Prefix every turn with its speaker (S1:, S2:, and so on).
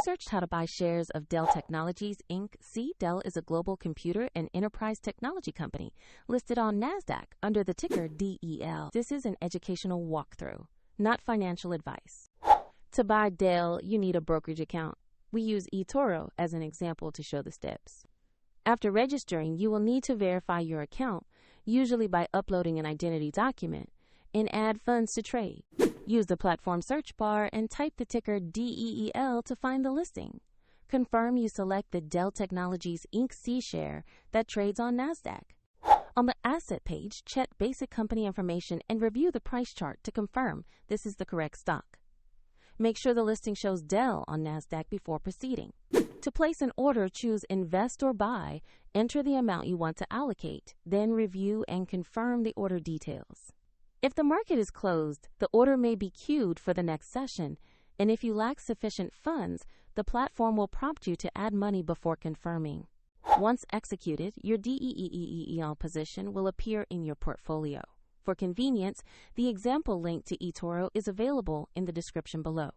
S1: researched how to buy shares of Dell Technologies Inc C. Dell is a global computer and enterprise technology company listed on NASDAQ under the ticker DEL. This is an educational walkthrough, not financial advice. To buy Dell, you need a brokerage account. We use eToro as an example to show the steps. After registering, you will need to verify your account, usually by uploading an identity document, and add funds to trade. Use the platform search bar and type the ticker DEL to find the listing. Confirm you select the Dell Technologies Inc C share that trades on NASDAQ. On the asset page, check basic company information and review the price chart to confirm this is the correct stock. Make sure the listing shows Dell on NASDAQ before proceeding. To place an order, choose Invest or Buy, enter the amount you want to allocate, then review and confirm the order details. If the market is closed, the order may be queued for the next session, and if you lack sufficient funds, the platform will prompt you to add money before confirming. Once executed, your DEL position will appear in your portfolio. For convenience, the example link to eToro is available in the description below.